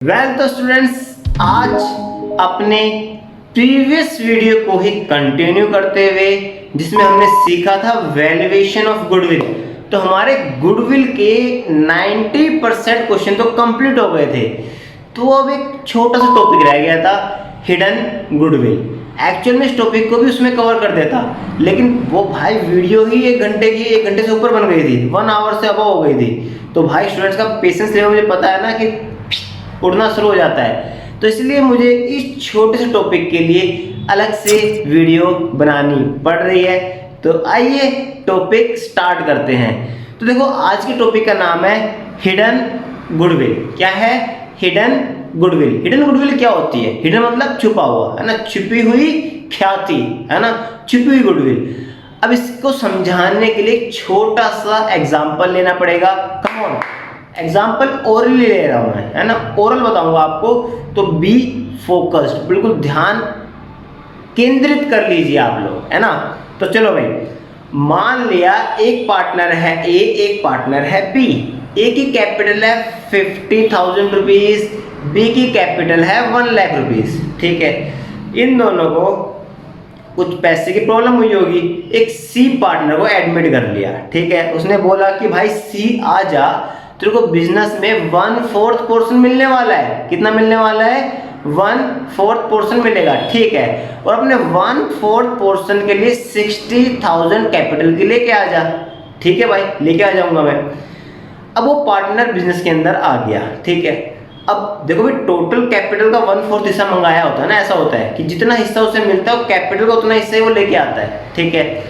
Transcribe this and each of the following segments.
Well तो students, आज अपने प्रीवियस वीडियो को ही कंटिन्यू करते हुए जिसमें हमने सीखा था वैल्यूएशन ऑफ गुडविल। तो हमारे गुडविल के 90% क्वेश्चन तो कंप्लीट हो गए थे। तो अब एक छोटा सा टॉपिक रह गया था, हिडन गुडविल। एक्चुअल में इस टॉपिक को भी उसमें कवर कर देता, लेकिन वो भाई वीडियो ही एक घंटे से ऊपर बन गई थी, 1 आवर से अबव हो गई थी। तो भाई स्टूडेंट्स का पेशेंस लेवल मुझे पता है ना कि उड़ना शुरू हो जाता है। तो इसलिए मुझे इस छोटे से टॉपिक के लिए अलग से वीडियो बनानी पड़ रही है। तो आइए टॉपिक स्टार्ट करते हैं। तो देखो, आज के टॉपिक का नाम है हिडन गुडविल। क्या है? Hidden goodwill. हिडन गुडविल क्या होती है? हिडन मतलब छुपा हुआ, है ना, छुपी हुई ख्याति, है ना, छुपी हुई गुडविल। अब इसको समझाने के लिए एक छोटा सा एग्जाम्पल लेना पड़ेगा। कम ऑन, एग्जाम्पल ओरली ले रहा हूं मैं, है ना, ओरल बताऊंगा आपको। तो बी फोकस्ड, बिल्कुल ध्यान केंद्रित कर लीजिए आप लोग, है ना। तो चलो भाई, मान लिया एक पार्टनर है ए, एक पार्टनर है बी। ए की कैपिटल है 50,000 रुपीज, बी की कैपिटल है 1 लाख रुपीज। ठीक है, इन दोनों को कुछ पैसे की प्रॉब्लम हुई होगी। एक सी पार्टनर को एडमिट कर लिया। ठीक है, उसने बोला कि भाई सी आ जा, तेरे को बिजनेस में 1/4 पोर्शन मिलने वाला है। कितना मिलने वाला है? 1/4 पोर्शन मिलेगा। ठीक है, और अपने 1/4 पोर्शन के लिए 60,000 कैपिटल की लेके आ जा। ठीक है भाई, लेके आ जाऊंगा मैं। अब वो पार्टनर बिजनेस के अंदर आ गया। ठीक है, अब देखो भाई, टोटल कैपिटल का 1/4 हिस्सा मंगाया होता है ना। ऐसा होता है कि जितना हिस्सा उसे मिलता है कैपिटल का, उतना हिस्सा ही वो लेके आता है। ठीक है,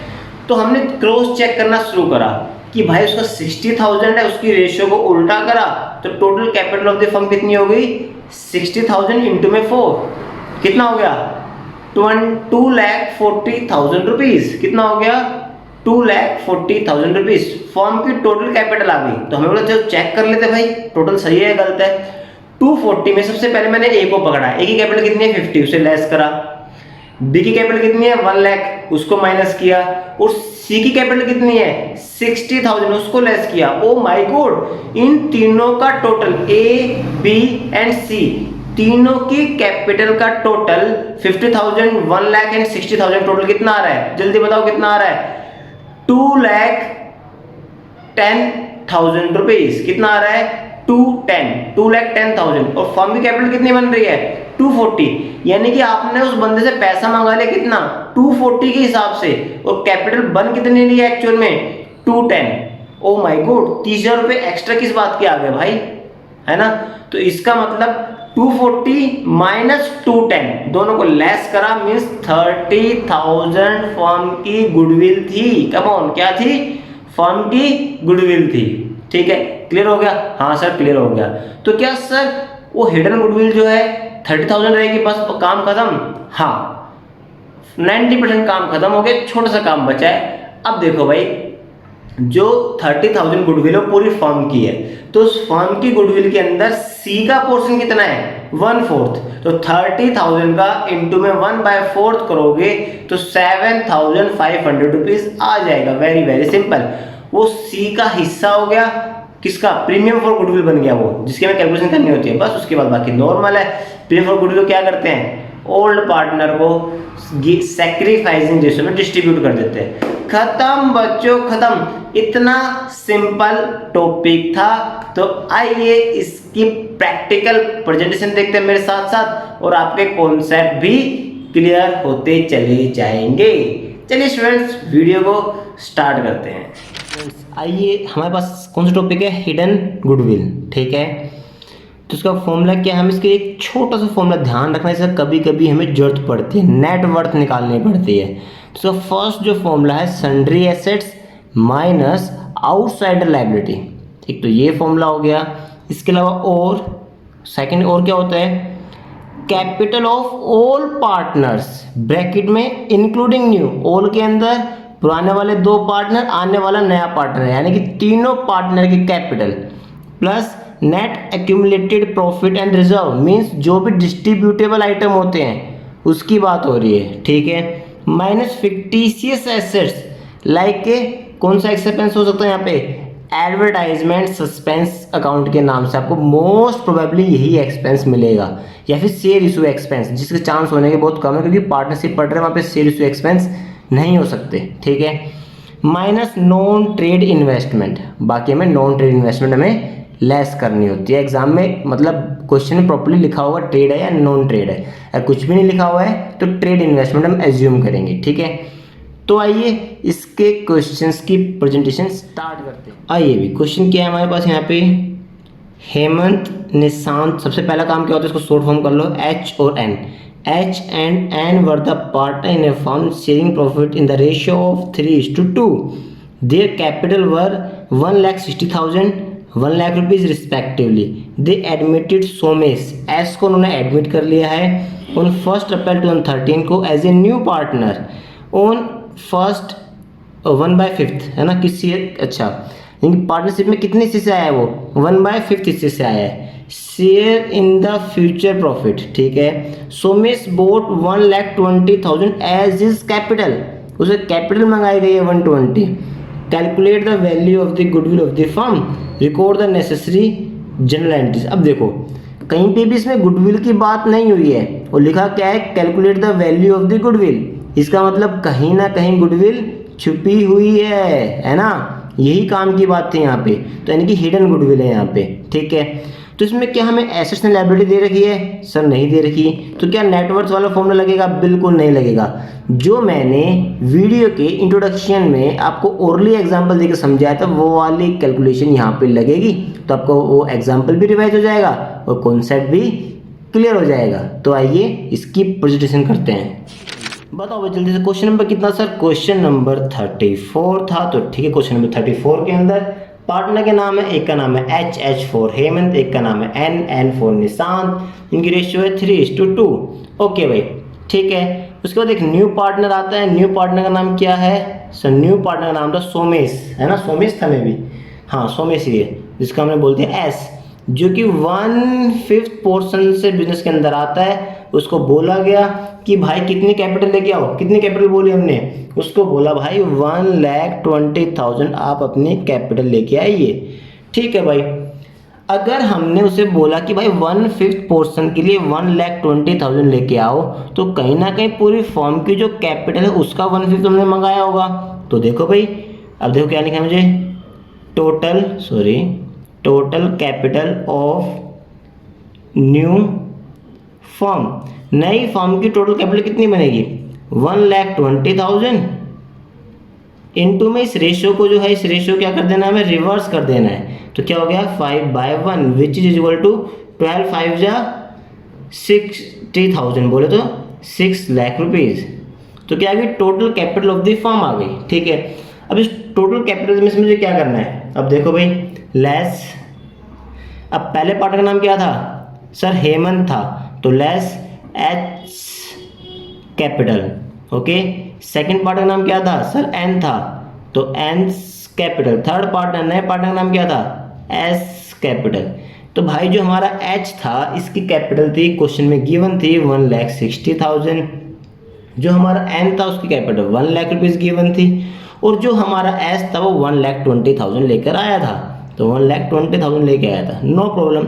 तो हमने क्रॉस चेक करना शुरू करा कि भाई उसका 60,000 है, उसकी रेशियो को उल्टा करा तो total capital of the firm कितनी हो गई? 60,000 इंटू में 4 कितना हो गया? 2,40,000 रुपीज। कितना हो गया? 2,40,000 रुपीज फर्म की टोटल कैपिटल आ गई। तो हमें बोला चलो चेक कर लेते भाई, टोटल सही है गलत है। 240 में सबसे पहले मैंने ए को पकड़ा। ए की कैपिटल कितनी है? 50, उसे लेस करा। बी की कैपिटल कितनी है? 1 लाख, उसको माइनस किया। और सी की कैपिटल कितनी है? 60,000, उसको लेस किया। ओ माय गॉड, इन तीनों का टोटल ए, बी एंड सी, तीनों की कैपिटल का टोटल 50,000, 1 लाख एंड 60,000 टोटल कितना आ रहा है? जल्दी बताओ कितना आ रहा है? 2,10,000 रुपीज। कितना आ रहा है? 2,10,000। और फर्म की कैपिटल कितनी बन रही है? 240। यानी कि आपने उस बंदे से पैसा मांगा लिया कितना? 240 के हिसाब से, और कैपिटल बन कितने लिया एक्चुअल में? 210। ओ माय गॉड, 30,000 रुपए एक्स्ट्रा किस बात के आ गए भाई, है ना। तो इसका मतलब 240 माइनस 210 दोनों को लेस करा, मीन्स 30,000 फर्म की गुडविल थी। कम ऑन, क्या थी? फर्म की गुडविल थी। ठीक है, क्लियर हो गया? हाँ सर, क्लियर हो गया। तो क्या सर वो हिडन गुडविल जो है 30,000 रहेगी, बस काम खत्म? हाँ, 90% काम खत्म हो गया, छोटा सा काम बचा है। अब देखो भाई, जो 30,000 गुडविल है पूरी फर्म की है, तो उस फर्म की गुडविल के अंदर सी का पोर्शन कितना है? 1/4। तो 30,000 का इंटू में 1/4 करोगे तो 7,500 रुपीज आ जाएगा। Very very simple. वो सी का हिस्सा हो गया, किसका? प्रीमियम फॉर गुडविल बन गया वो, जिसके में कैलकुलेशन करनी होती है बस। उसके बाद बाकी नॉर्मल है। प्रीमियम फॉर गुडविल क्या करते हैं? ओल्ड पार्टनर को सैक्रिफाइसिंग रेशियो में डिस्ट्रीब्यूट कर देते हैं। खत्म बच्चों, खत्म। इतना सिंपल टॉपिक था। तो आइए इसकी प्रैक्टिकल प्रेजेंटेशन देखते हैं मेरे साथ साथ, और आपके कॉन्सेप्ट भी क्लियर होते चले जाएंगे। चलिए स्टूडेंट्स, वीडियो को स्टार्ट करते हैं। आइए, हमारे पास कौन सा टॉपिक है? Hidden goodwill. ठीक है, तो इसका फॉर्मूला क्या है? हम इसके एक छोटा सा फॉर्मूला ध्यान रखना है, इसका कभी कभी हमें जरूरत पड़ती है, नेट वर्थ निकालनी पड़ती है। तो इसका फर्स्ट जो फॉर्मूला है, sundry assets minus outsider liability. ठीक, तो ये फॉर्मूला हो गया। इसके अलावा और सेकंड और क्या होता है? Capital of all partners, bracket में इंक्लूडिंग न्यू। ऑल के अंदर पुराने वाले 2 पार्टनर, आने वाला नया पार्टनर, यानी कि तीनों पार्टनर की capital, plus net accumulated profit and reserve, means जो भी डिस्ट्रीब्यूटेबल आइटम होते हैं उसकी बात हो रही है। ठीक है, माइनस फिक्टिशियस एसेट्स लाइक कौन सा एक्सपेंस हो सकता है यहाँ पे? एडवर्टाइजमेंट सस्पेंस अकाउंट के नाम से आपको मोस्ट प्रोबेबली यही एक्सपेंस मिलेगा, या फिर शेयर इशू एक्सपेंस, जिसके चांस होने के बहुत कम है क्योंकि पार्टनरशिप पढ़ रहे हैं वहाँ पे शेयर इशू एक्सपेंस नहीं हो सकते, ठीक है। माइनस नॉन ट्रेड इन्वेस्टमेंट, बाकी हमें नॉन ट्रेड इन्वेस्टमेंट हमें लेस करनी होती है एग्जाम में, मतलब क्वेश्चन में प्रॉपर्ली लिखा हुआ ट्रेड है या नॉन ट्रेड है, अगर कुछ भी नहीं लिखा हुआ है तो ट्रेड इन्वेस्टमेंट हम एज्यूम करेंगे, ठीक है। तो आइए इसके क्वेश्चंस की प्रेजेंटेशन स्टार्ट करते हैं। आइए भी क्वेश्चन क्या है हमारे पास यहाँ पे, हेमंत निशांत, सबसे पहला काम क्या होता है इसको शॉर्ट फॉर्म कर लो, एच और N. H and N were the partner in a firm sharing profit in the ratio of 3:2। Their capital were 1,60,000 1 lakh rupees respectively. They admitted Somesh, S को उन्होंने एडमिट कर लिया है ऑन 1 अप्रैल 2013 को as a new partner on 1/5 है ना, किसी अच्छा पार्टनरशिप में कितने हिस्से से आया है वो 1/5 हिस्से से आया है। Share in the future profit, ठीक है। Somesh brought 1,20,000 as his capital, उसे कैपिटल मंगाई गई है 120। Calculate the value of the goodwill of the firm, record the necessary journal entries. अब देखो कहीं पे भी इसमें गुडविल की बात नहीं हुई है, और लिखा क्या है, calculate the value of the goodwill, इसका मतलब कहीं ना कहीं गुडविल छुपी हुई है ना, यही काम की बात थी यहाँ पे, तो यानी कि हिडन गुडविल है यहाँ पे, ठीक है। तो इसमें क्या हमें एसेट्स एंड लायबिलिटी दे रखी है, सर नहीं दे रखी, तो क्या नेटवर्थ वाला फॉर्मूला लगेगा, बिल्कुल नहीं लगेगा। जो मैंने वीडियो के इंट्रोडक्शन में आपको ओरली एग्जांपल देकर समझाया था वो वाली कैलकुलेशन यहाँ पे लगेगी, तो आपको वो एग्जांपल भी रिवाइज हो जाएगा और कॉन्सेप्ट भी क्लियर हो जाएगा। तो आइए इसकी प्रेजेंटेशन करते हैं। बताओ भाई जल्दी से, क्वेश्चन नंबर कितना सर, क्वेश्चन नंबर 34 था, तो ठीक है। क्वेश्चन नंबर 34 के अंदर पार्टनर के नाम है, एक का नाम है एच फॉर हेमंत, एक का नाम है एन फॉर निशांत, इनकी रेशियो है 3:2। ओके भाई, ठीक है। उसके बाद एक न्यू पार्टनर आता है, न्यू पार्टनर का नाम क्या है सर, न्यू पार्टनर का नाम था सोमेश, है ना, सोमेश था में भी, हाँ सोमेश ही है, जिसका हमने बोलते हैं एस, जो कि 1/5 पोर्शन से बिजनेस के अंदर आता है। उसको बोला गया कि भाई कितनी कैपिटल लेके आओ, कितनी कैपिटल बोली हमने, उसको बोला भाई 1,20,000 आप अपनी कैपिटल लेके आइए, ठीक है भाई। अगर हमने उसे बोला कि भाई 1/5 पोर्शन के लिए 1,20,000 लेके आओ, तो कहीं ना कहीं पूरी फर्म की जो कैपिटल है उसका 1/5 हमने मंगाया होगा। तो देखो भाई, अब देखो क्या लिखा है मुझे, total capital of new firm, नई फर्म की टोटल कैपिटल कितनी बनेगी 1,20,000 इनटू में इस रेशियो को जो है, इस रेशियो क्या कर देना है, हमें रिवर्स कर देना है। तो क्या हो गया 5/1 विच इज इक्वल टू 12 5 जा 60,000, बोले तो 6 लाख रुपीज। तो क्या आ गई, total capital of the firm आ गई, ठीक है। अब इस टोटल कैपिटल में मुझे क्या करना है, अब देखो भाई लेस, अब पहले पार्टनर का नाम क्या था सर, हेमंत था, तो less H capital, okay. Second partner का नाम क्या था सर, एन था, तो एन कैपिटल। थर्ड पार्टनर, नए पार्टनर का नाम क्या था, एस कैपिटल। तो भाई जो हमारा एच था इसकी कैपिटल थी, क्वेश्चन में गिवन थी 1,60,000, जो हमारा एन था उसकी कैपिटल 1 लाख रुपीज गिवन थी, और जो हमारा एस था वो 1,20,000 लेकर आया था, तो 1,20,000 लेके आया था, नो प्रॉब्लम।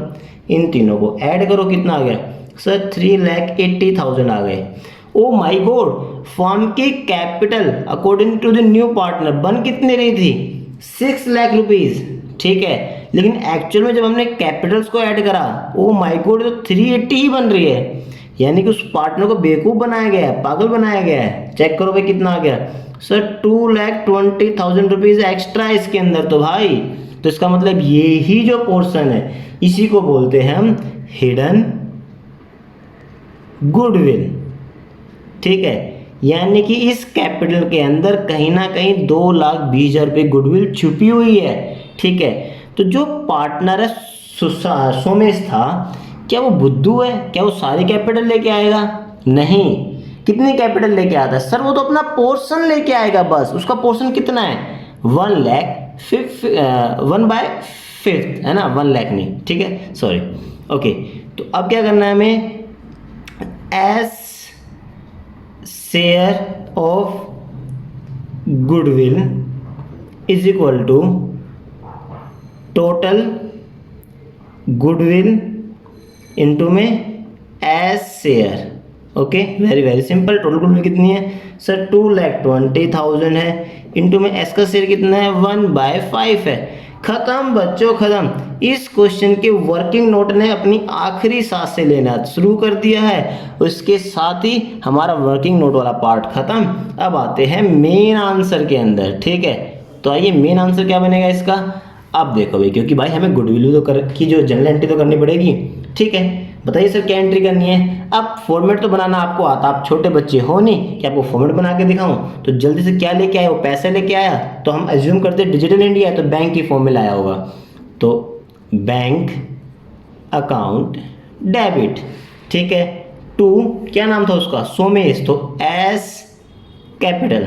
इन तीनों को ऐड करो, कितना आ गया सर, 3,80,000 आ गए। ओ माय गॉड, फर्म की capital according to the new partner बन कितनी रही थी 6 लाख रुपीज, ठीक है। लेकिन एक्चुअल में जब हमने कैपिटल्स को ऐड करा, ओ माय गॉड, तो 380 ही बन रही है, यानी कि उस पार्टनर को बेवकूफ बनाया गया है, पागल बनाया गया है। चेक करो भाई कितना आ गया सर, 2,20,000 रुपीज एक्स्ट्रा इसके अंदर, तो भाई तो इसका मतलब ये ही जो पोर्शन है इसी को बोलते हैं हम हिडन गुडविल, ठीक है। यानी कि इस कैपिटल के अंदर कहीं ना कहीं 2,20,000 रुपये गुडविल छुपी हुई है, ठीक है। तो जो पार्टनर है सोमेश था, क्या वो बुद्धू है, क्या वो सारी कैपिटल लेके आएगा, नहीं। कितनी कैपिटल लेके आता है सर, वो तो अपना पोर्शन लेके आएगा बस, उसका पोर्शन कितना है 1/5 है ना, 1 लाख नहीं, ठीक है, सॉरी, ओके। तो अब क्या करना है हमें, his share of goodwill is equal to total goodwill into में his share. Okay, very very simple. Total goodwill कितनी है सर? 2,20,000 है, इनटू में एस का शेयर कितना है? 1/5 है। खत्म बच्चों, खत्म। इस क्वेश्चन के वर्किंग नोट ने अपनी आखिरी सांस से लेना शुरू कर दिया है, उसके साथ ही हमारा वर्किंग नोट वाला पार्ट खत्म। अब आते हैं मेन आंसर के अंदर, ठीक है। तो आइए, मेन आंसर क्या बनेगा इसका? अब देखो भाई, क्योंकि भाई हमें गुडविल की जो जनरल एंट्री तो करनी पड़ेगी, ठीक है। बताइए सर क्या एंट्री करनी है? अब फॉर्मेट तो बनाना आपको आता, आप छोटे बच्चे हो नहीं कि आपको फॉर्मेट बना के दिखाऊं। तो जल्दी से क्या लेके आए? वो पैसे लेके आया। तो हम एज्यूम करते हैं डिजिटल इंडिया है, तो बैंक की फॉर्म में लाया होगा। तो बैंक अकाउंट डेबिट, ठीक है, टू क्या नाम था उसका? सोमेश, तो एस कैपिटल।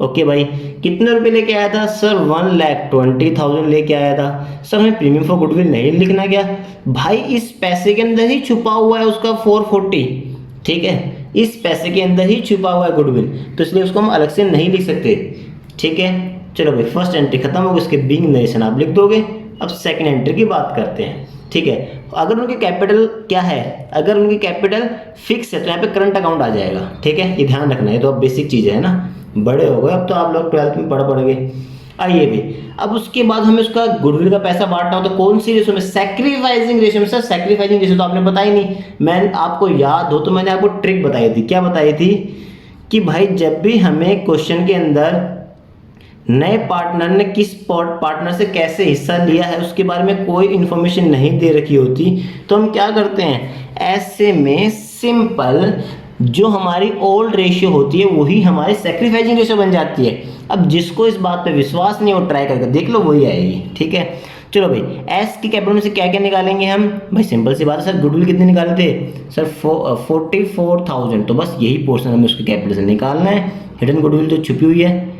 ओके भाई, कितने रुपए लेके आया था सर? 1,20,000 लेके आया था। सर हमें प्रीमियम फॉर गुडविल नहीं लिखना क्या? भाई इस पैसे के अंदर ही छुपा हुआ है उसका 440, ठीक है, इस पैसे के अंदर ही छुपा हुआ है गुडविल, तो इसलिए उसको हम अलग से नहीं लिख सकते, ठीक है। चलो भाई, फर्स्ट एंट्री खत्म हो गई, उसके बिंग नरेशन आप लिख दोगे। अब सेकंड एंट्री की बात करते हैं, ठीक है। अगर उनकी कैपिटल क्या है? अगर उनकी कैपिटल फिक्स है तो यहाँ पे करंट अकाउंट आ जाएगा, ठीक है, ये ध्यान रखना है। तो अब बेसिक चीज़ है ना, बड़े हो गए अब तो आप लोग, 12th में पढ़ोगे। आइए भी, अब उसके बाद हमें उसका गुडविल का पैसा बांटना हो तो कौन सी रेशो में? सैक्रिफाइसिंग रेशो में। सर सैक्रिफाइसिंग रेशो तो आपने बताई नहीं। मैं आपको याद हो तो मैंने आपको ट्रिक बताई थी। क्या बताई थी? कि भाई जब भी हमें क्वेश्चन के अंदर नए पार्टनर ने किस पार्टनर से कैसे हिस्सा लिया है उसके बारे में कोई इंफॉर्मेशन नहीं दे रखी होती, तो हम क्या करते हैं? ऐसे में सिंपल जो हमारी ओल्ड रेशियो होती है वही हमारी सैक्रिफाइसिंग रेशियो बन जाती है। अब जिसको इस बात पे विश्वास नहीं हो, ट्राई करके देख लो, वही आएगी, ठीक है। चलो भाई, एस की कैपिटल में से क्या क्या निकालेंगे हम? भाई सिंपल सी बात है सर, गुडविल कितने निकाले थे सर? 44,000। तो बस यही पोर्शन हमें उसके कैपिटल से निकालना है। हिडन गुडविल तो छुपी हुई है।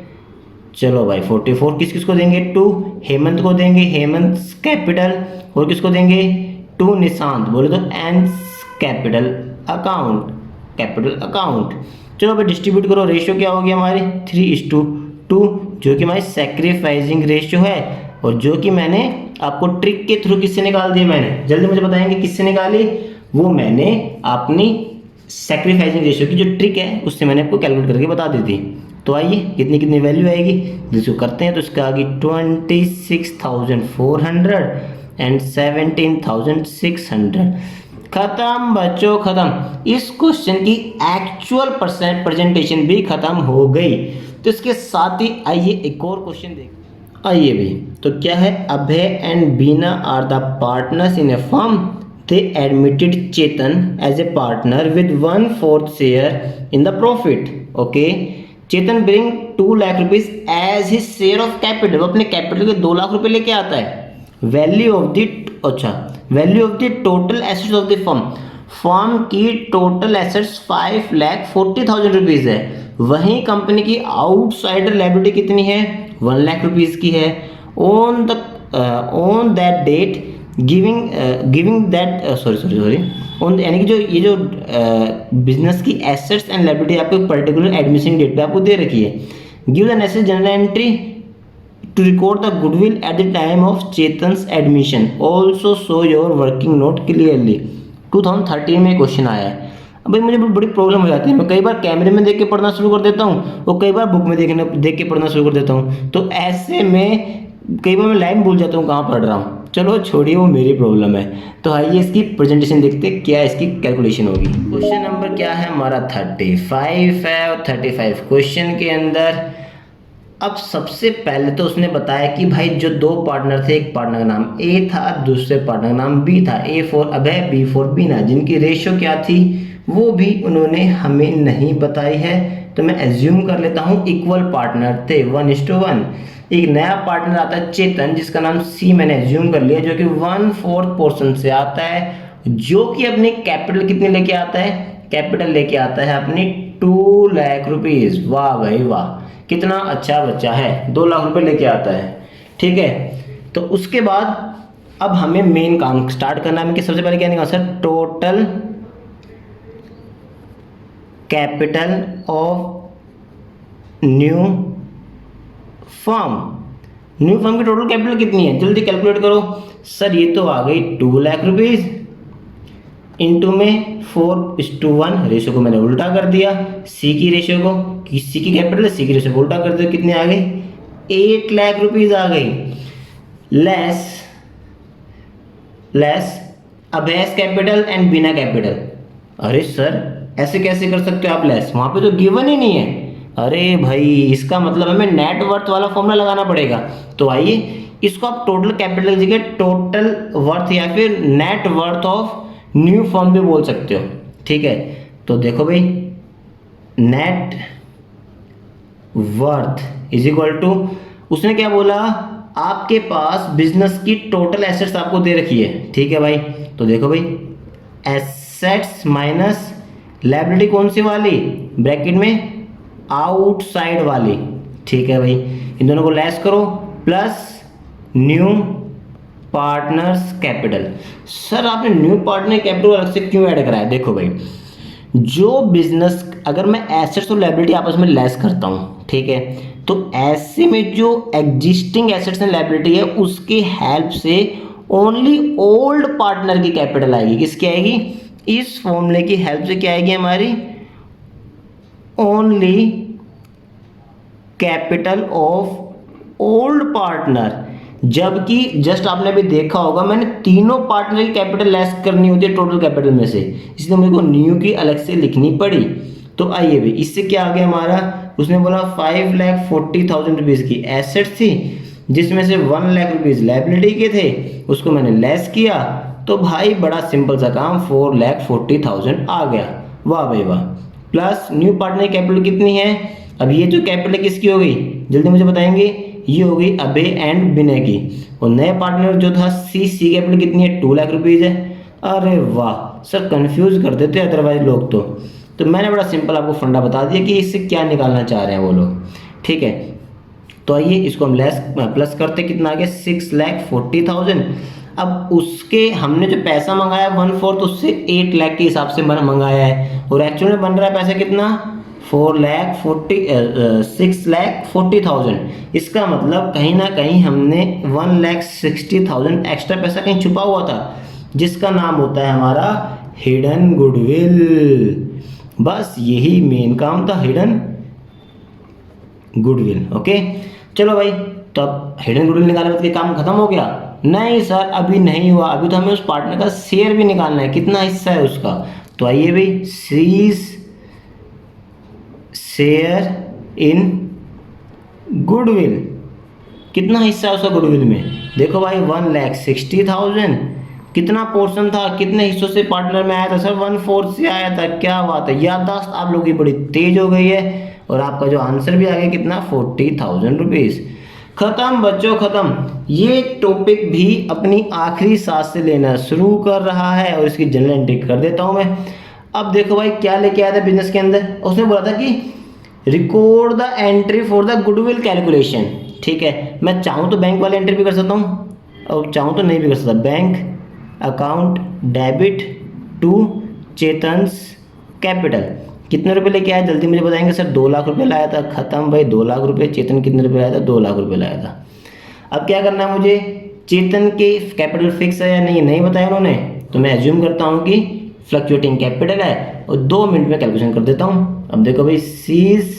चलो भाई, 44 किस किस को देंगे? टू हेमंत को देंगे, हेमंत कैपिटल। और किसको देंगे? टू निशांत, बोले तो N capital account, capital account. चलो भाई डिस्ट्रीब्यूट करो। रेशियो क्या होगी हमारी? 3:2, जो कि हमारी सैक्रिफाइसिंग रेशियो है, और जो कि मैंने आपको ट्रिक के थ्रू किससे निकाल दिया? मैंने, जल्दी मुझे बताएंगे किससे निकाली? वो मैंने अपनी सैक्रिफाइसिंग रेशियो की जो ट्रिक है उससे मैंने आपको कैलकुलेट करके बता दी थी। तो आइए, कितनी कितनी वैल्यू आएगी जिसको करते हैं। तो इसका आगे 26,400 एंड 17,600। खत्म बच्चों, खत्म। इस क्वेश्चन की एक्चुअल प्रेजेंटेशन भी खत्म हो गई। तो इसके साथ ही आइए एक और क्वेश्चन देखते। आइए भी, तो क्या है? Abhay and Beena are the partners in a firm. They admitted Chetan as a partner with 1/4 share in the profit. Okay. Chetan bring 2 lakh rupees as his share of capital. वो अपने कैपिटल के 2 लाख रुपए लेके आता है। वैल्यू ऑफ द, अच्छा, value of the total assets of the firm. Firm की total assets 5,40,000 rupees है। वहीं कंपनी की आउटसाइडर लायबिलिटी कितनी है? 1 लाख रुपीज की है। On that date giving that sorry यानी कि जो ये जो बिजनेस की एसेट्स एंड लायबिलिटी आपको पर्टिकुलर एडमिशन डेट पे आपको दे रखी है। Give the necessary journal entry to record the goodwill at the time of Chetan's admission, also show your working note clearly. 2013 में क्वेश्चन आया है। अब भाई मुझे बड़ी प्रॉब्लम हो जाती है, मैं कई बार कैमरे में देख के पढ़ना शुरू कर देता हूँ और कई बार बुक में देख के पढ़ना शुरू कर देता हूँ। तो ऐसे में कई बार मैं लाइन भूल जाता हूँ कहाँ पढ़ रहा हूँ। चलो छोड़िए, वो मेरी प्रॉब्लम है। तो आइए इसकी प्रेजेंटेशन देखते हैं, क्या इसकी कैलकुलेशन होगी। क्वेश्चन नंबर क्या है हमारा? 35 है। और 35 क्वेश्चन के अंदर अब सबसे पहले तो उसने बताया कि भाई जो 2 पार्टनर थे, एक पार्टनर का नाम ए था, दूसरे पार्टनर का नाम बी था। A for Abhay, B for Beena, जिनकी रेशियो क्या थी वो भी उन्होंने हमें नहीं बताई है। तो मैं एज्यूम कर लेता हूँ इक्वल पार्टनर थे, 1:1। एक नया पार्टनर आता है चेतन, जिसका नाम सी मैंने एज्यूम कर लिया, जो कि 1/4 पोर्शन से आता है, जो कि अपनी कैपिटल कितने लेके आता है? कैपिटल लेके आता है अपनी 2 लाख रुपीज। वाह भाई वाह, कितना अच्छा बच्चा है, 2 लाख रुपए लेके आता है, ठीक है। तो उसके बाद अब हमें मेन काम स्टार्ट करना है कि सबसे पहले क्या निकालना sir? Total capital of new firm. New firm की टोटल कैपिटल कितनी है, जल्दी कैलकुलेट करो। सर ये तो आ गई 2 लाख रुपीज, इंटू में 4:1 रेशियो को मैंने उल्टा कर दिया, सी की रेशियो को, सी की कैपिटल सी की रेशियो को उल्टा कर दिया, कितने आ गई 8 लाख रुपीज आ गई। लेस अबेस कैपिटल एंड बिना कैपिटल। अरे सर ऐसे कैसे कर सकते हो आप लेस, वहां पे तो गिवन ही नहीं है। अरे भाई इसका मतलब हमें नेट वर्थ वाला फॉर्मूला लगाना पड़ेगा। तो आइए इसको आप टोटल कैपिटल की जगह टोटल वर्थ या फिर net worth of new firm भी बोल सकते हो, ठीक है। तो देखो भाई net worth is equal to, उसने क्या बोला, आपके पास बिजनेस की टोटल एसेट्स आपको दे रखी है, ठीक है भाई। तो देखो भाई एसेट्स माइनस लायबिलिटी कौन सी वाली, ब्रैकेट में आउटसाइड वाली, ठीक है भाई। इन दोनों को लेस करो, plus new partners capital. Sir आपने न्यू पार्टनर कैपिटल अलग से क्यों ऐड कराया, देखो भाई जो बिजनेस, अगर मैं एसेट्स और लायबिलिटी आपस में लेस करता हूं, ठीक है, तो ऐसे में जो एग्जिस्टिंग एसेट्स एंड लायबिलिटी है उसकी हेल्प से ओनली ओल्ड पार्टनर की कैपिटल आएगी। किसकी आएगी, इस फॉर्मूले की हेल्प से क्या आएगी हमारी, only capital of old partner. जबकि जस्ट आपने अभी देखा होगा मैंने तीनों पार्टनर की कैपिटल लेस करनी होती है टोटल कैपिटल में से, इसलिए मुझे को न्यू की अलग से लिखनी पड़ी। तो आइए भाई इससे क्या आ गया हमारा, उसने बोला 5,40,000 रुपीज की एसेट्स थी जिसमें से 1 लाख रुपीज लायबिलिटी के थे, उसको मैंने लेस किया। तो भाई बड़ा सिंपल सा काम 4,40,000 आ गया। वाह भाई वाह। प्लस न्यू पार्टनर कैपिटल कितनी है, अब ये जो कैपिटल किसकी हो गई जल्दी मुझे बताएंगे, ये हो गई अबे एंड बिने की। और नए पार्टनर जो था सी कैपिटल कितनी है 2 लाख रुपीज है। अरे वाह सर कंफ्यूज कर देते हैं अदरवाइज लोग तो मैंने बड़ा सिंपल आपको फंडा बता दिया कि इससे क्या निकालना चाह रहे हैं वो लोग, ठीक है। तो आइए इसको हम प्लस करते, कितना आ गया 6,40,000। अब उसके हमने जो पैसा मंगाया 1/4 उससे 8 लाख के हिसाब से मंगाया है, और एक्चुअल में बन रहा है पैसा कितना 6,40,000। इसका मतलब कहीं ना कहीं हमने 1,60,000 एक्स्ट्रा पैसा कहीं छुपा हुआ था, जिसका नाम होता है हमारा हिडन गुडविल। बस यही मेन काम था, हिडन गुडविल। ओके चलो भाई, तो अब हिडन गुडविल निकालने के काम खत्म हो गया। नहीं सर अभी नहीं हुआ, अभी तो हमें उस पार्टनर का शेयर भी निकालना है, कितना हिस्सा है उसका। तो आइए भाई सीज शेयर इन गुडविल, कितना हिस्सा है उसका गुडविल में, देखो भाई 1,60,000। कितना पोर्शन था, कितने हिस्सों से पार्टनर में आया था सर 1/4 से आया था। क्या बात है, याददाश्त आप लोगों की बड़ी तेज हो गई है, और आपका जो आंसर भी आ गया कितना 40,000 रुपीज। खत्म बच्चों खत्म। ये टॉपिक भी अपनी आखिरी सांस से लेना शुरू कर रहा है, और इसकी जनरल एंट्री कर देता हूं मैं। अब देखो भाई क्या लेके आया था बिजनेस के अंदर, उसने बोला था कि record the entry for the goodwill calculation, ठीक है। मैं चाहूँ तो बैंक वाली एंट्री भी कर सकता हूँ और चाहूँ तो नहीं भी कर सकता। Bank account debit to Chetan's capital, कितने रुपए लेके आया जल्दी मुझे बताएंगे सर। 2 लाख रुपए लाया था, खत्म भाई 2 लाख रुपए। चेतन कितने रुपए लाया था, 2 लाख रुपए लाया था। अब क्या करना है मुझे, चेतन के कैपिटल फिक्स है या नहीं बताया उन्होंने, तो मैं एज्यूम करता हूँ कि फ्लक्चुएटिंग कैपिटल है, और 2 मिनट में कैलकुलेशन कर देता हूँ। अब देखो भाई C's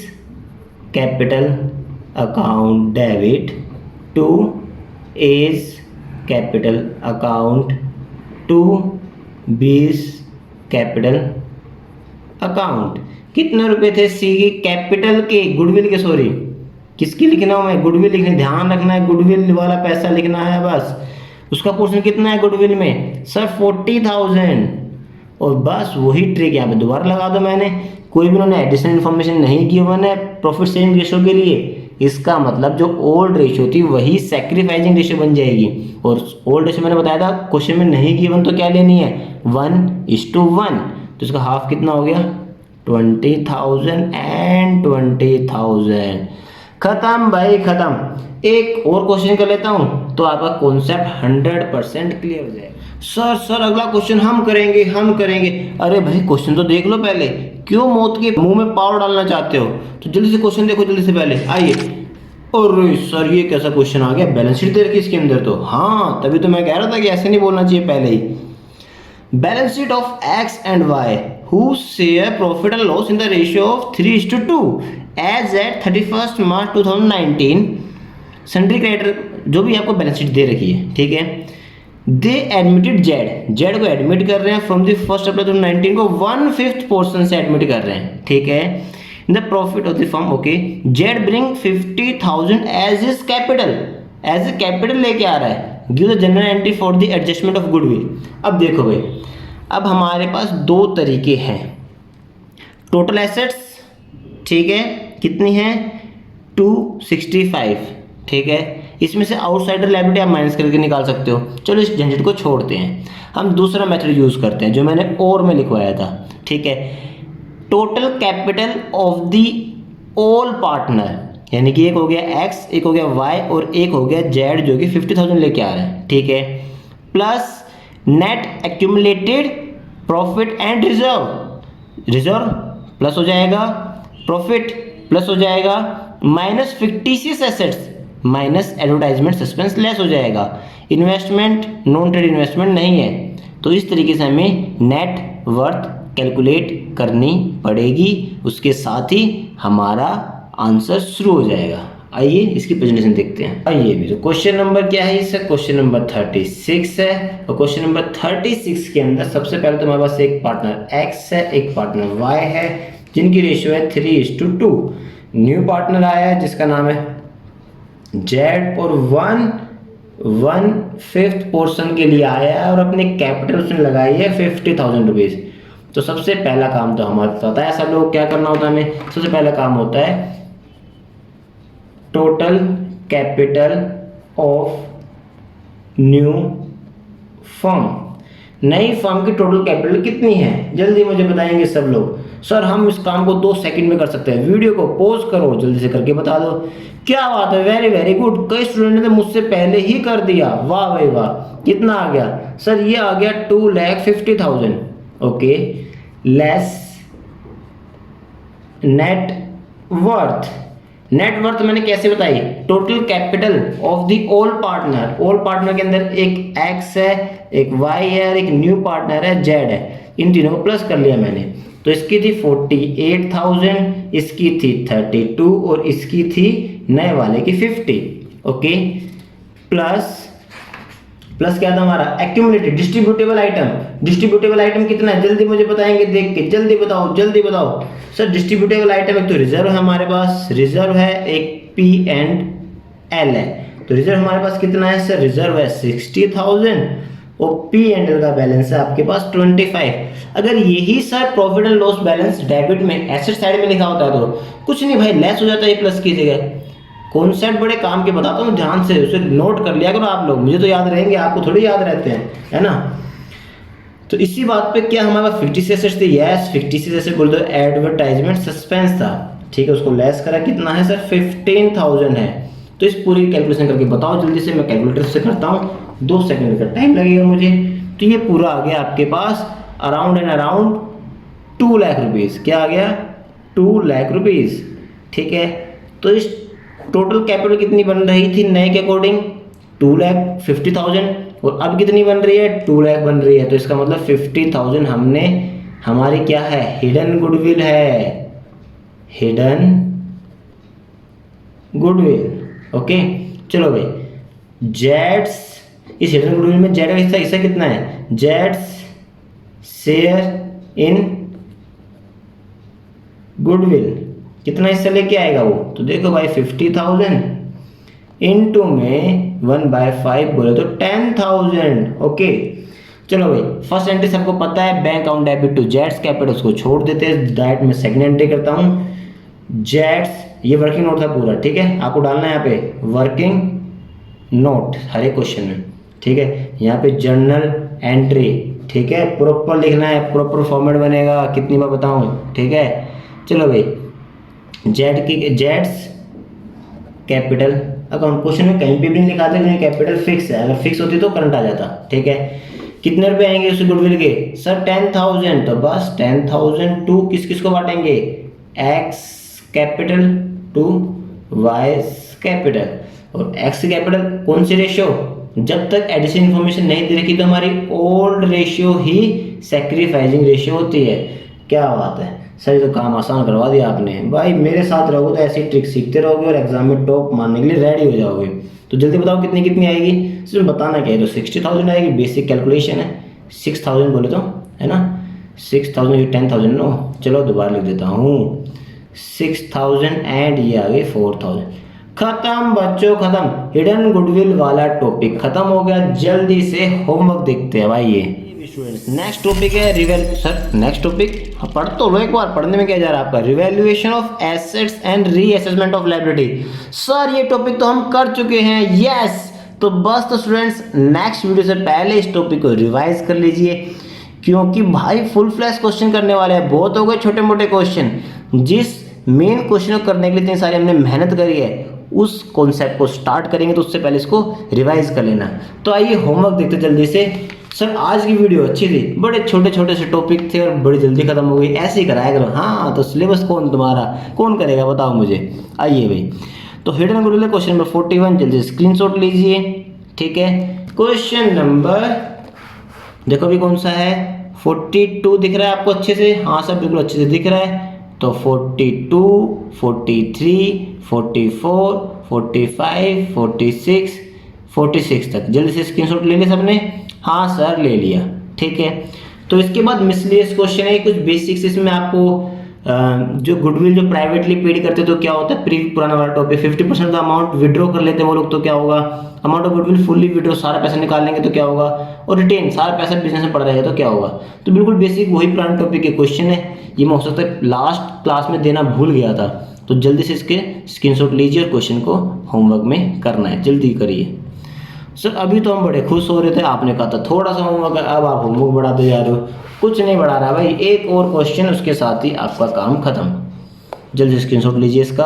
capital account debit to A's capital account to B's capital account. कितने रुपए थे सी के कैपिटल के, गुडविल के, सॉरी किसकी लिखना हो, मैं गुडविल लिखने, ध्यान रखना है गुडविल वाला पैसा लिखना है बस। उसका पोर्शन कितना है गुडविल में सर 40,000, और बस वही ट्रिक यहाँ पे दोबारा लगा दो मैंने। कोई भी उन्होंने एडिशनल इन्फॉर्मेशन नहीं की मैंने प्रॉफिट शेयरिंग रेशियो के लिए, इसका मतलब जो ओल्ड रेशियो थी वही सैक्रिफाइसिंग रेशियो बन जाएगी। और ओल्ड रेशियो मैंने बताया था क्वेश्चन में नहीं गिवन तो क्या लेनी है 1:1, तो इसका हाफ कितना हो गया 20,000 एंड 20,000। खत्म भाई खत्म। एक और क्वेश्चन कर लेता हूं तो आपका कॉन्सेप्ट 100% क्लियर हो जाएगा। सर अगला क्वेश्चन हम करेंगे। अरे भाई क्वेश्चन तो देख लो पहले, क्यों मौत के मुंह में पाव डालना चाहते हो, तो जल्दी से क्वेश्चन देखो जल्दी से। पहले आइए अरे सर ये कैसा क्वेश्चन आ गया, बैलेंस शीट दे रखी है इसके अंदर तो। हाँ तभी तो मैं कह रहा था कि ऐसे नहीं बोलना चाहिए पहले ही। Balance sheet of X and Y who share profit and loss in the ratio of 3:2 as at 31 March 2019। Sundry creditor जो भी आपको बैलेंस शीट दे रखी है, ठीक है, दे एडमिटेड जेड को एडमिट कर रहे हैं फ्रॉम द 1 अप्रैल 2019 को 1/5 पोर्शन से एडमिट कर रहे हैं, ठीक है, the profit of the firm. Okay, Z bring 50,000 as his capital लेके आ रहा है, give the journal entry for the adjustment of goodwill. अब देखो भाई, अब हमारे पास दो तरीके हैं। टोटल एसेट्स, ठीक है, कितनी है 265, ठीक है, इसमें से आउटसाइडर लायबिलिटी आप माइनस करके निकाल सकते हो। चलो इस झंझट को छोड़ते हैं, हम दूसरा मेथड यूज करते हैं जो मैंने और में लिखवाया था, ठीक है। Total capital of the all partner, यानी कि एक हो गया एक्स, एक हो गया वाई और एक हो गया जेड जो कि 50,000 लेके आ रहा है, ठीक है, plus net accumulated profit and reserve plus हो जाएगा, प्रॉफिट प्लस हो जाएगा, minus fictitious assets minus advertisement suspense less हो जाएगा, इन्वेस्टमेंट नॉन ट्रेड इन्वेस्टमेंट नहीं है। तो इस तरीके से हमें नेट वर्थ कैलकुलेट करनी पड़ेगी, उसके साथ ही हमारा आंसर शुरू हो जाएगा। आइए इसकी प्रेजेंटेशन देखते हैं। आइए भी, तो क्वेश्चन नंबर क्या है इसका, क्वेश्चन नंबर 36 है। और क्वेश्चन नंबर 36 के अंदर सबसे पहले तो हमारे पास एक पार्टनर एक्स है, एक पार्टनर वाई है, जिनकी रेशियो है 3:2। न्यू पार्टनर आया है जिसका नाम है जेड और 1/5 पोर्शन के लिए आया है और अपनी कैपिटल उसने लगाई है 50,000 रुपीज। तो सबसे पहला काम तो हमारे पता है सब लोग क्या करना होता है, हमें सबसे पहला काम होता है total capital of new firm. नई फर्म की टोटल कैपिटल कितनी है, जल्दी मुझे बताएंगे सब लोग। सर हम इस काम को 2 सेकंड में कर सकते हैं, वीडियो को पॉज करो, जल्दी से करके बता दो। क्या बात है, वेरी वेरी गुड, कई स्टूडेंट ने मुझसे पहले ही कर दिया, वाह भाई वाह। कितना आ गया सर, ये आ गया 2,50,000, okay, less net worth. Net worth मैंने कैसे बताई, total capital of the all partner के अंदर एक एक्स है, एक वाई है और एक न्यू पार्टनर है जेड है, इन तीनों को प्लस कर लिया मैंने। तो इसकी थी 48,000, इसकी थी 32 और इसकी थी नए वाले की 50, ओके, प्लस क्या था हमारा एक्यूमुलेटेड डिस्ट्रीब्यूटेबल आइटम कितना है, जल्दी मुझे बताएंगे देख के, जल्दी बताओ सर। डिस्ट्रीब्यूटेबल आइटम एक तो रिजर्व है हमारे पास, रिजर्व है, एक पी एंड एल है। तो रिजर्व हमारे पास कितना है सर, रिजर्व है 60,000 और पी एंड एल का बैलेंस है आपके पास 25। अगर यही sir profit and loss balance debit में एसेट साइड में लिखा होता तो कुछ नहीं भाई, लेस हो जाता है प्लस की जगह। कॉन्सेप्ट बड़े काम के बताता हूँ, ध्यान से उसे नोट कर लिया करो आप लोग, मुझे तो याद रहेंगे, आपको थोड़ी याद रहते हैं, है ना। तो इसी बात पे क्या हमारा फिक्टिशियस एसेट्स थे, यस फिक्टिशियस एसेट बोल दो, एडवर्टाइजमेंट सस्पेंस था, ठीक है, उसको लेस करा, कितना है सर 15,000 है। तो इस पूरी कैलकुलेशन करके बताओ जल्दी से, मैं कैलकुलेटर से करता हूँ, 2 सेकंड का टाइम लगेगा मुझे। तो ये पूरा आ गया आपके पास अराउंड 2 लाख रुपीज़। क्या आ गया 2 लाख रुपीज़, ठीक है। तो इस टोटल कैपिटल कितनी बन रही थी नए के अकॉर्डिंग 2,50,000 और अब कितनी बन रही है 2 लाख बन रही है। तो इसका मतलब 50,000 हमने, हमारी क्या है हिडन गुडविल है, हिडन गुडविल, ओके। चलो भाई, जेड्स, इस हिडन गुडविल में जेड का हिस्सा कितना है, जेड्स शेयर इन गुडविल कितना हिस्सा लेके आएगा वो, तो देखो भाई 50,000 इनटू में 1/5 बोले तो 10,000, ओके। चलो भाई, फर्स्ट एंट्री सबको पता है, बैंक अकाउंट डेबिट टू जेड्स कैपिटल, उसको छोड़ देते हैं, डायरेक्ट में सेकंड एंट्री करता हूँ। जेड्स, ये वर्किंग नोट था पूरा, ठीक है, आपको डालना है यहाँ पे वर्किंग नोट हर एक क्वेश्चन में, ठीक है। यहाँ पे जर्नल एंट्री, ठीक है, प्रॉपर लिखना है, प्रॉपर फॉर्मेट बनेगा, कितनी बार बताऊँ, ठीक है। चलो भाई, जेड्स कैपिटल अकाउंट, क्वेश्चन में कहीं पे भी नहीं लिखा था कि कैपिटल फिक्स है, अगर फिक्स होती तो करंट आ जाता, ठीक है। कितने रुपए आएंगे उस गुडविल के सर 10,000, तो बस 10,000 टू किस किस को बांटेंगे, X capital to Y capital, और एक्स की कैपिटल कौन सी रेशियो, जब तक एडिशन इन्फॉर्मेशन नहीं दे रखी तो हमारी ओल्ड रेशियो ही सैक्रिफाइसिंग रेशियो होती है। क्या बात है सर, ये तो काम आसान करवा दिया आपने भाई। मेरे साथ रहोगे तो ऐसी ट्रिक सीखते रहोगे और एग्जाम में टॉप मारने के लिए रेडी हो जाओगे। तो जल्दी बताओ कितनी कितनी आएगी, सिर्फ बताना क्या है। तो 60,000 आएगी, बेसिक कैलकुलेशन है। 6,000 बोले तो है ना, 6,000 ये 10,000 नो, चलो दोबारा लिख देता हूँ 6,000 एंड ये आ गई 4,000। खत्म बच्चों खत्म, हिडन गुडविल वाला टॉपिक खत्म हो गया। जल्दी से होमवर्क देखते हैं भाई। ये स्टूडेंट्स नेक्स्ट टॉपिक है सर नेक्स्ट टॉपिक पढ़ तो लो एक बार, पढ़ने में क्या जा रहा है आपका, revaluation of assets and reassessment of liability. Sir ये टॉपिक तो हम कर चुके हैं, यस। तो बस तो स्टूडेंट्स नेक्स्ट वीडियो से पहले इस टॉपिक को रिवाइज कर लीजिए, क्योंकि भाई फुल फ्लैश क्वेश्चन करने वाले हैं। बहुत हो गए छोटे मोटे क्वेश्चन, जिस मेन क्वेश्चन को करने के लिए इतनी सारी हमने मेहनत करी है उस कॉन्सेप्ट को स्टार्ट करेंगे, तो उससे पहले इसको रिवाइज कर लेना। तो आइए होमवर्क देखते जल्दी से। सर आज की वीडियो अच्छी थी, बड़े छोटे छोटे से टॉपिक थे और बड़ी जल्दी खत्म हो गई, ऐसे ही कराया करो। हाँ तो सिलेबस तुम्हारा कौन करेगा बताओ मुझे। आइए भाई, तो हिडन गुडविल क्वेश्चन नंबर 41 जल्दी स्क्रीनशॉट लीजिए, ठीक है। क्वेश्चन नंबर देखो अभी कौन सा है, 42 दिख रहा है आपको अच्छे से, हाँ सर बिल्कुल अच्छे से दिख रहा है। तो 42, 43, 44, 45, 46, 46 तक जल्दी से स्क्रीनशॉट ले लिया सबने, हाँ सर ले लिया, ठीक है। तो इसके बाद मिसलेनियस क्वेश्चन है कुछ बेसिक्स, इसमें आपको जो गुडविल जो प्राइवेटली पेड करते हैं तो क्या होता है, पुराना वाला टॉपिक 50% का अमाउंट विड्रॉ कर लेते हैं वो लोग तो क्या होगा, amount of goodwill fully withdraw सारा पैसा निकाल लेंगे तो क्या होगा, और रिटेन सारा पैसा बिजनेस में पड़ रहेगा तो क्या होगा। तो बिल्कुल बेसिक वही पुराना टॉपिक के क्वेश्चन है, ये मैं हो सकता है लास्ट क्लास में देना भूल गया था। तो जल्दी से इसके स्क्रीनशॉट लीजिए और क्वेश्चन को होमवर्क में करना है, जल्दी करिए। सर अभी तो हम बड़े खुश हो रहे थे, आपने कहा था थोड़ा सा होमवर्क, अब आप होमवर्क बढ़ाते जा रहे हो। कुछ नहीं बढ़ा रहा भाई, एक और क्वेश्चन उसके साथ ही आपका काम खत्म। जल्दी स्क्रीनशॉट लीजिए, इसका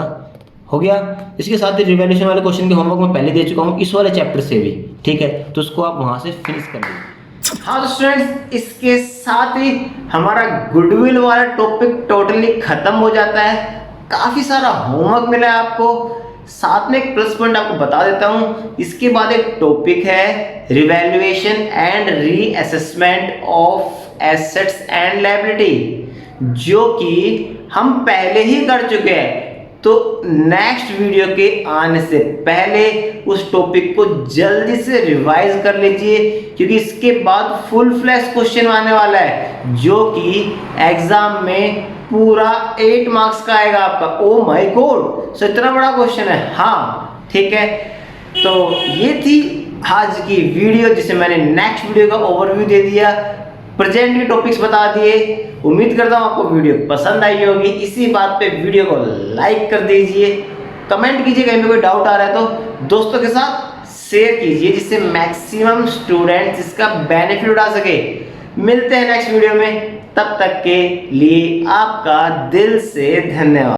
हो गया। इसके साथ ही रिवैल्यूएशन वाले क्वेश्चन के होमवर्क मैं पहले दे चुका हूँ इस वाले चैप्टर से भी, ठीक है, तो उसको आप वहां से फिनिश कर लीजिए। हाँ तो स्टूडेंट्स इसके साथ ही हमारा गुडविल वाला टॉपिक टोटली खत्म हो जाता है। काफी सारा होमवर्क मिला है आपको, साथ में एक प्लस पॉइंट आपको बता देता हूं। इसके बाद एक टॉपिक है revaluation and reassessment of assets and liability, जो कि हम पहले ही कर चुके हैं। तो नेक्स्ट वीडियो के आने से पहले उस टॉपिक को जल्दी से रिवाइज कर लीजिए, क्योंकि इसके बाद फुल फ्लैश क्वेश्चन आने वाला है जो कि एग्जाम में पूरा 8 मार्क्स का आएगा आपका। ओ माय गॉड, सो इतना बड़ा क्वेश्चन है। हाँ ठीक है, तो ये थी आज की वीडियो जिसे मैंने नेक्स्ट वीडियो का ओवरव्यू दे दिया, प्रेजेंट के टॉपिक्स बता दिए। उम्मीद करता हूँ आपको वीडियो पसंद आई होगी। इसी बात पे वीडियो को लाइक कर दीजिए, कमेंट कीजिए कहीं पे कोई डाउट आ रहा है तो दोस्तों के साथ शेयर कीजिए, जिससे मैक्सिमम स्टूडेंट्स इसका बेनिफिट उठा सके। मिलते हैं नेक्स्ट वीडियो में, तब तक के लिए आपका दिल से धन्यवाद।